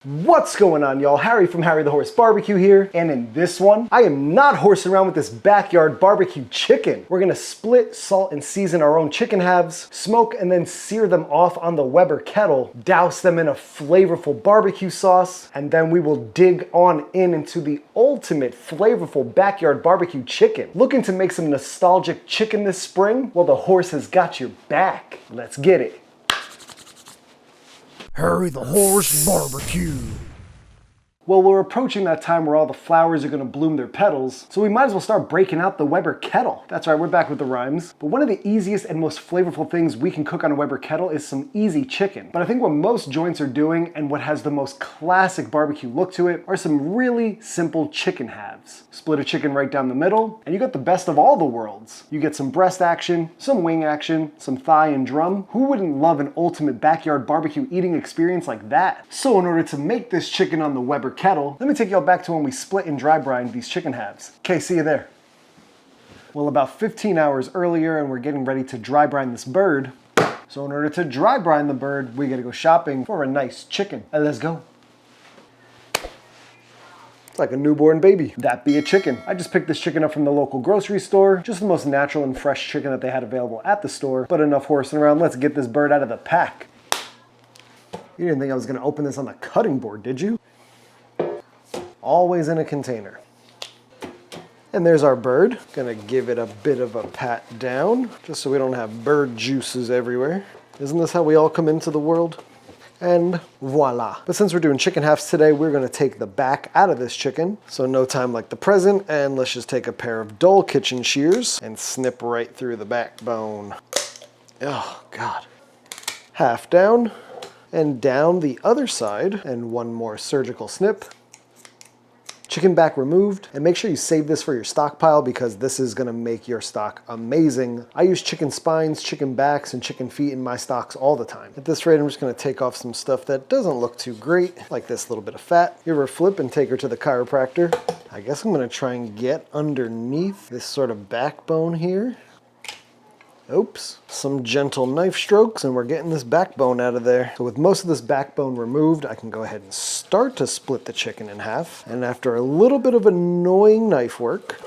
What's going on, y'all? Harry from Harry the Horse Barbecue here, and in this one, I am not horsing around with this backyard barbecue chicken. We're gonna split, salt, and season our own chicken halves, smoke, and then sear them off on the Weber Kettle, douse them in a flavorful barbecue sauce, and then we will dig on into the ultimate flavorful backyard barbecue chicken. Looking to make some nostalgic chicken this spring? Well, the horse has got your back. Let's get it. Harry the Horse Barbecue. Well, we're approaching that time where all the flowers are gonna bloom their petals, so we might as well start breaking out the Weber Kettle. That's right, we're back with the rhymes. But one of the easiest and most flavorful things we can cook on a Weber Kettle is some easy chicken. But I think what most joints are doing, and what has the most classic barbecue look to it, are some really simple chicken halves. Split a chicken right down the middle, and you got the best of all the worlds. You get some breast action, some wing action, some thigh and drum. Who wouldn't love an ultimate backyard barbecue eating experience like that? So in order to make this chicken on the Weber Kettle, let me take y'all back to when we split and dry brined these chicken halves. Okay, see you there. Well, about 15 hours earlier, and we're getting ready to dry brine this bird. So in order to dry brine the bird, we gotta go shopping for a nice chicken. Let's go. It's like a newborn baby. That be a chicken. I just picked this chicken up from the local grocery store. Just the most natural and fresh chicken that they had available at the store. But enough horsing around, let's get this bird out of the pack. You didn't think I was gonna open this on the cutting board, did you? Always in a container. And there's our bird. Gonna give it a bit of a pat down, just so we don't have bird juices everywhere. Isn't this how we all come into the world? And voila. But since we're doing chicken halves today, we're gonna take the back out of this chicken. So no time like the present, and let's just take a pair of dull kitchen shears and snip right through the backbone. Oh God. Half down, and down the other side, and one more surgical snip. Chicken back removed, and make sure you save this for your stockpile because this is gonna make your stock amazing. I use chicken spines, chicken backs, and chicken feet in my stocks all the time. At this rate, I'm just gonna take off some stuff that doesn't look too great, like this little bit of fat. Give her a flip and take her to the chiropractor. I guess I'm gonna try and get underneath this sort of backbone here. Oops, some gentle knife strokes and we're getting this backbone out of there. So with most of this backbone removed, I can go ahead and start to split the chicken in half. And after a little bit of annoying knife work,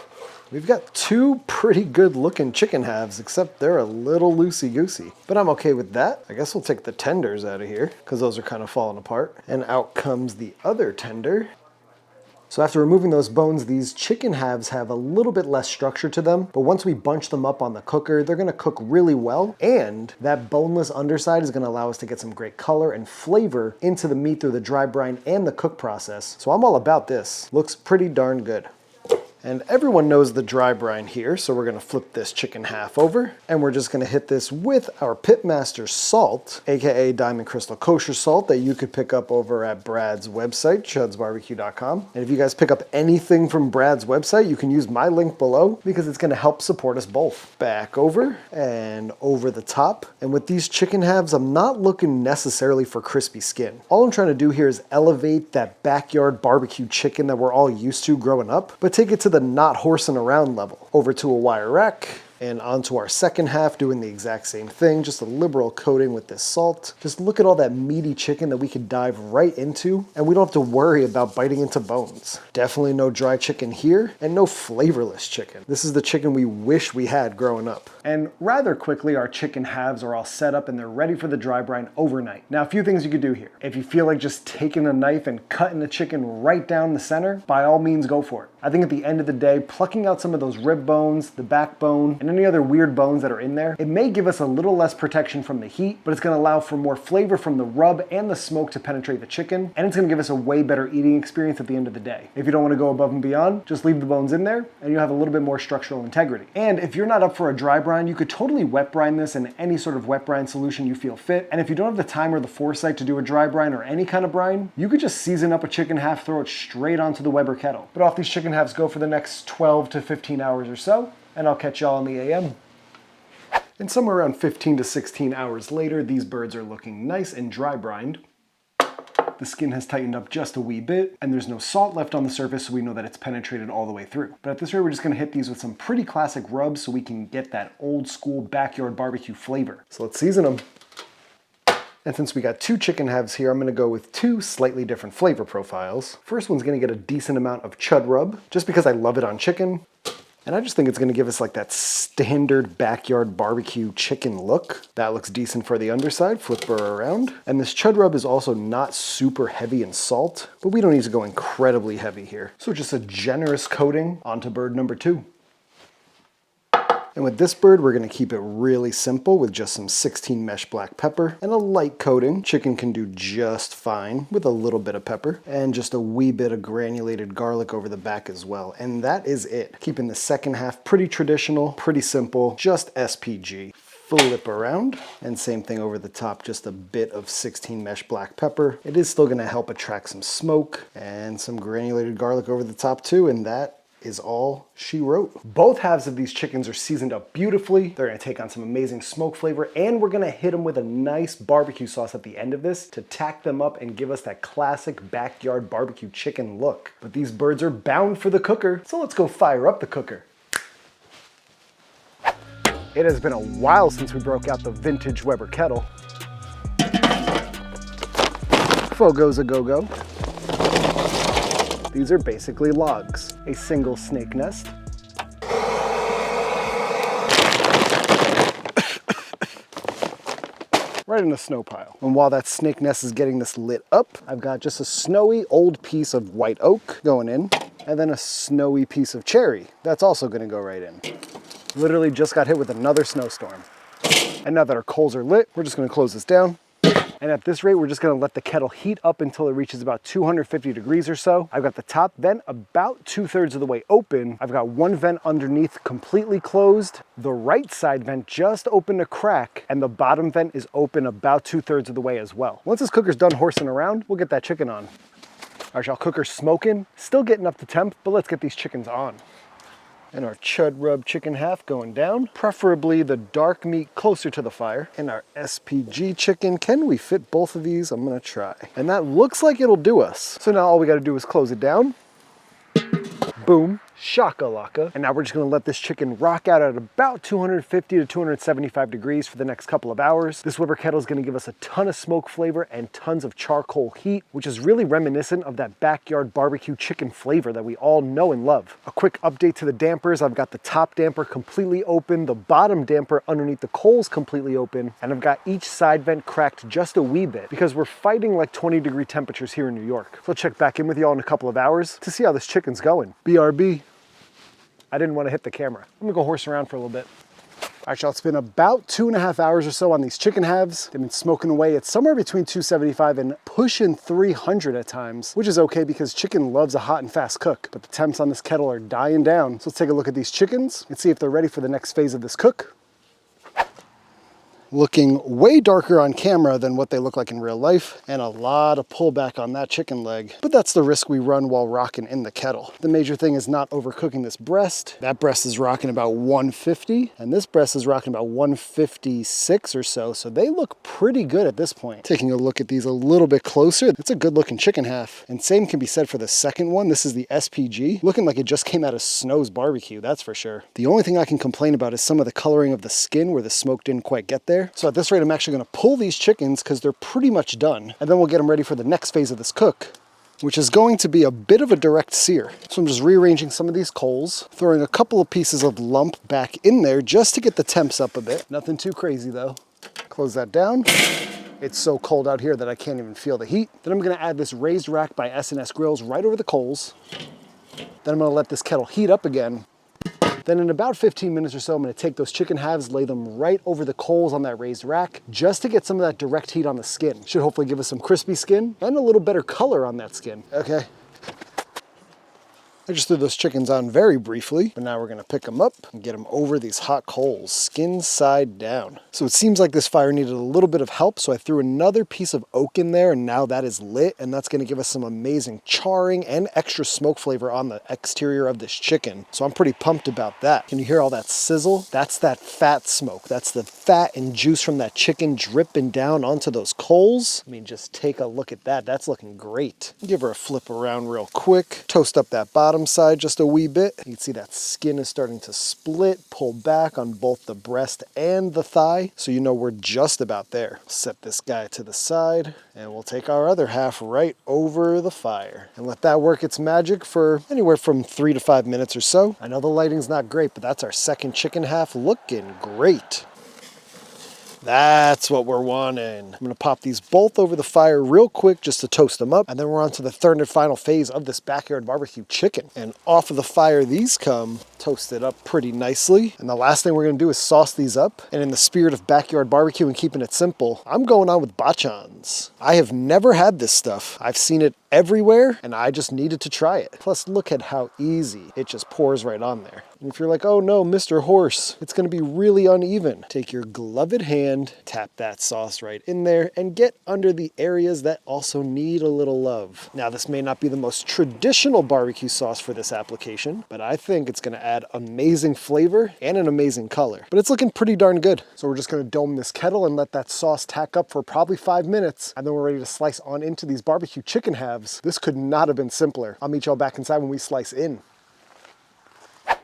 we've got two pretty good looking chicken halves, except they're a little loosey-goosey. But I'm okay with that. I guess we'll take the tenders out of here because those are kind of falling apart. And out comes the other tender. So after removing those bones, these chicken halves have a little bit less structure to them, but once we bunch them up on the cooker, they're gonna cook really well, and that boneless underside is gonna allow us to get some great color and flavor into the meat through the dry brine and the cook process. So I'm all about this. Looks pretty darn good. And everyone knows the dry brine here, so we're gonna flip this chicken half over, and we're just gonna hit this with our Pitmaster salt, aka Diamond Crystal Kosher salt that you could pick up over at Brad's website, chudsbarbecue.com. And if you guys pick up anything from Brad's website, you can use my link below because it's gonna help support us both. Back over and over the top. And with these chicken halves, I'm not looking necessarily for crispy skin. All I'm trying to do here is elevate that backyard barbecue chicken that we're all used to growing up, but take it to the not horsing around level. Over to a wire rack and onto our second half, doing the exact same thing, just a liberal coating with this salt. Just look at all that meaty chicken that we could dive right into, and we don't have to worry about biting into bones. Definitely no dry chicken here, and no flavorless chicken. This is the chicken we wish we had growing up. And rather quickly, our chicken halves are all set up and they're ready for the dry brine overnight. Now, a few things you could do here. If you feel like just taking a knife and cutting the chicken right down the center, by all means go for it. I think at the end of the day, plucking out some of those rib bones, the backbone, and any other weird bones that are in there, it may give us a little less protection from the heat, but it's gonna allow for more flavor from the rub and the smoke to penetrate the chicken, and it's gonna give us a way better eating experience at the end of the day. If you don't wanna go above and beyond, just leave the bones in there, and you'll have a little bit more structural integrity. And if you're not up for a dry brine, you could totally wet brine this in any sort of wet brine solution you feel fit, and if you don't have the time or the foresight to do a dry brine or any kind of brine, you could just season up a chicken half, throw it straight onto the Weber Kettle. But off these chicken halves go for the next 12 to 15 hours or so, and I'll catch y'all in the AM. And somewhere around 15 to 16 hours later, these birds are looking nice and dry brined. The skin has tightened up just a wee bit, and there's no salt left on the surface, so we know that it's penetrated all the way through. But at this rate, we're just gonna hit these with some pretty classic rubs so we can get that old school backyard barbecue flavor. So let's season them. And since we got 2 chicken halves here, I'm gonna go with 2 slightly different flavor profiles. First one's gonna get a decent amount of chud rub, just because I love it on chicken. And I just think it's gonna give us like that standard backyard barbecue chicken look. That looks decent for the underside, flip her around. And this chud rub is also not super heavy in salt, but we don't need to go incredibly heavy here. So just a generous coating onto bird number 2. And with this bird, we're gonna keep it really simple with just some 16 mesh black pepper and a light coating. Chicken can do just fine with a little bit of pepper and just a wee bit of granulated garlic over the back as well. And that is it. Keeping the second half pretty traditional, pretty simple, just SPG. Flip around, and same thing over the top, just a bit of 16 mesh black pepper. It is still gonna help attract some smoke and some granulated garlic over the top too, and that is all she wrote. Both halves of these chickens are seasoned up beautifully. They're gonna take on some amazing smoke flavor, and we're gonna hit them with a nice barbecue sauce at the end of this to tack them up and give us that classic backyard barbecue chicken look. But these birds are bound for the cooker, so let's go fire up the cooker. It has been a while since we broke out the vintage Weber Kettle. Fogo's a go-go. These are basically logs. A single snake nest. Right in a snow pile. And while that snake nest is getting this lit up, I've got just a snowy old piece of white oak going in, and then a snowy piece of cherry. That's also gonna go right in. Literally just got hit with another snowstorm. And now that our coals are lit, we're just gonna close this down. And at this rate, we're just gonna let the kettle heat up until it reaches about 250 degrees or so. I've got the top vent about 2/3 of the way open. I've got one vent underneath completely closed. The right side vent just opened a crack, and the bottom vent is open about 2/3 of the way as well. Once this cooker's done horsing around, we'll get that chicken on. All right, y'all, cooker's smoking. Still getting up to temp, but let's get these chickens on. And our chud rub chicken half going down, preferably the dark meat closer to the fire. And our SPG chicken, can we fit both of these? I'm gonna try. And that looks like it'll do us. So now all we gotta do is close it down. Boom, shakalaka. And now we're just gonna let this chicken rock out at about 250 to 275 degrees for the next couple of hours. This Weber Kettle is gonna give us a ton of smoke flavor and tons of charcoal heat, which is really reminiscent of that backyard barbecue chicken flavor that we all know and love. A quick update to the dampers. I've got the top damper completely open, the bottom damper underneath the coals completely open, and I've got each side vent cracked just a wee bit because we're fighting like 20-degree temperatures here in New York. So I'll check back in with y'all in a couple of hours to see how this chicken's going. BRB. I didn't want to hit the camera. I'm gonna go horse around for a little bit. All right, y'all, it's been about 2.5 hours or so on these chicken halves. They've been smoking away at somewhere between 275 and pushing 300 at times, which is okay because chicken loves a hot and fast cook, but the temps on this kettle are dying down. So let's take a look at these chickens and see if they're ready for the next phase of this cook. Looking way darker on camera than what they look like in real life, and a lot of pullback on that chicken leg. But that's the risk we run while rocking in the kettle. The major thing is not overcooking this breast. That breast is rocking about 150, and this breast is rocking about 156 or so, so they look pretty good at this point. Taking a look at these a little bit closer, it's a good looking chicken half. And same can be said for the second one. This is the SPG, looking like it just came out of Snow's barbecue, that's for sure. The only thing I can complain about is some of the coloring of the skin where the smoke didn't quite get there. So at this rate, I'm actually gonna pull these chickens because they're pretty much done. And then we'll get them ready for the next phase of this cook, which is going to be a bit of a direct sear. So I'm just rearranging some of these coals, throwing a couple of pieces of lump back in there just to get the temps up a bit. Nothing too crazy though. Close that down. It's so cold out here that I can't even feel the heat. Then I'm gonna add this raised rack by S&S Grills right over the coals. Then I'm gonna let this kettle heat up again. Then in about 15 minutes or so, I'm gonna take those chicken halves, lay them right over the coals on that raised rack, just to get some of that direct heat on the skin. Should hopefully give us some crispy skin and a little better color on that skin. Okay. I just threw those chickens on very briefly, but now we're gonna pick them up and get them over these hot coals, skin side down. So it seems like this fire needed a little bit of help, so I threw another piece of oak in there, and now that is lit, and that's gonna give us some amazing charring and extra smoke flavor on the exterior of this chicken. So I'm pretty pumped about that. Can you hear all that sizzle? That's that fat smoke. That's the fat and juice from that chicken dripping down onto those coals. I mean, just take a look at that. That's looking great. Give her a flip around real quick. Toast up that bottom. bottom side just a wee bit. You can see that skin is starting to split, pull back on both the breast and the thigh. So you know we're just about there. Set this guy to the side and we'll take our other half right over the fire and let that work its magic for anywhere from 3 to 5 minutes or so. I know the lighting's not great, but that's our second chicken half looking great. That's what we're wanting. I'm gonna pop these both over the fire real quick just to toast them up. And then we're on to the third and final phase of this backyard barbecue chicken. And off of the fire these come, toasted up pretty nicely. And the last thing we're gonna do is sauce these up. And in the spirit of backyard barbecue and keeping it simple, I'm going on with Bachans. I have never had this stuff. I've seen it everywhere and I just needed to try it. Plus look at how easy it just pours right on there. And if you're like, oh no, Mr. Horse, it's gonna be really uneven, take your gloved hand, tap that sauce right in there and get under the areas that also need a little love. Now this may not be the most traditional barbecue sauce for this application, but I think it's gonna add amazing flavor and an amazing color. But it's looking pretty darn good. So we're just gonna dome this kettle and let that sauce tack up for probably 5 minutes. And then we're ready to slice on into these barbecue chicken halves. This could not have been simpler. I'll meet y'all back inside when we slice in.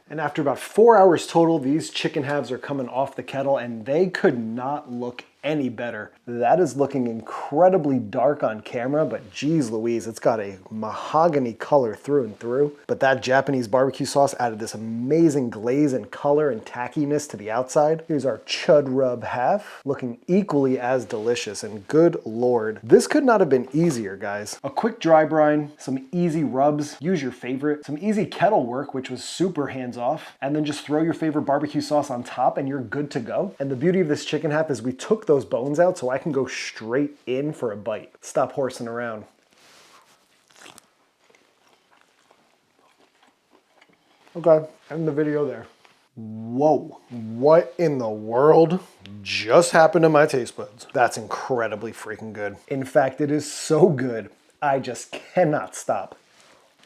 And after about 4 hours total, these chicken halves are coming off the kettle and they could not look any better. That is looking incredibly dark on camera, but geez Louise, it's got a mahogany color through and through. But that Japanese barbecue sauce added this amazing glaze and color and tackiness to the outside. Here's our chud rub half, looking equally as delicious, and good Lord, this could not have been easier, guys. A quick dry brine, some easy rubs, use your favorite, some easy kettle work, which was super hands off, and then just throw your favorite barbecue sauce on top and you're good to go. And the beauty of this chicken half is we took those bones out so I can go straight in for a bite. Stop horsing around. Okay, end the video there. Whoa, what in the world just happened to my taste buds? That's incredibly freaking good. In fact, it is so good, I just cannot stop.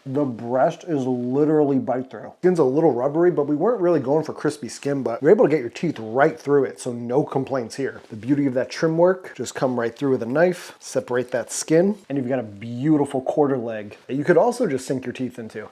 The breast is literally bite through. Skin's a little rubbery, but we weren't really going for crispy skin, but you're able to get your teeth right through it, so no complaints here. The beauty of that trim work, just come right through with a knife, separate that skin, and you've got a beautiful quarter leg that you could also just sink your teeth into.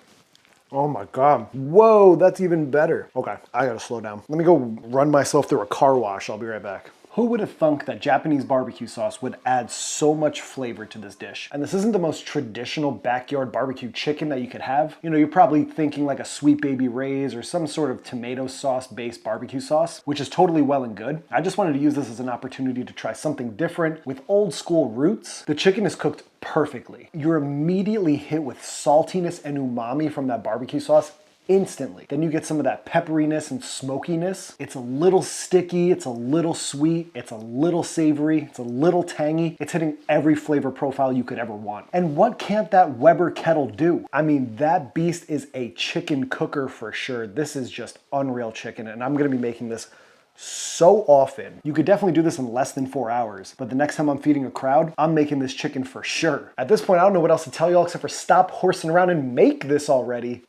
Oh my God. Whoa, that's even better. Okay, I gotta slow down. Let me go run myself through a car wash. I'll be right back. Who would have thunk that Japanese barbecue sauce would add so much flavor to this dish? And this isn't the most traditional backyard barbecue chicken that you could have. You know, you're probably thinking like a Sweet Baby Ray's or some sort of tomato sauce based barbecue sauce, which is totally well and good. I just wanted to use this as an opportunity to try something different with old school roots. The chicken is cooked perfectly. You're immediately hit with saltiness and umami from that barbecue sauce instantly. Then you get some of that pepperiness and smokiness. It's a little sticky, it's a little sweet, it's a little savory, it's a little tangy. It's hitting every flavor profile you could ever want. And what can't that Weber Kettle do? I mean, that beast is a chicken cooker for sure. This is just unreal chicken, and I'm gonna be making this so often. You could definitely do this in less than 4 hours, but the next time I'm feeding a crowd, I'm making this chicken for sure. At this point, I don't know what else to tell y'all except for stop horsing around and make this already.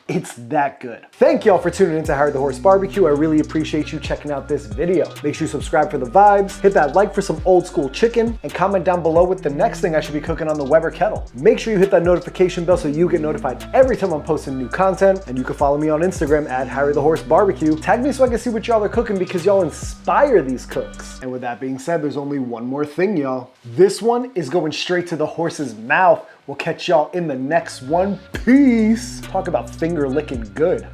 It's that good. Thank y'all for tuning in to Harry the Horse Barbecue. I really appreciate you checking out this video. Make sure you subscribe for the vibes, hit that like for some old school chicken, and comment down below with the next thing I should be cooking on the Weber Kettle. Make sure you hit that notification bell so you get notified every time I'm posting new content, and you can follow me on Instagram at Harry the Horse Barbecue. Tag me so I can see what y'all are cooking because y'all inspire these cooks. And with that being said, there's only one more thing, y'all. This one is going straight to the horse's mouth. We'll catch y'all in the next one. Peace. Talk about finger licking good.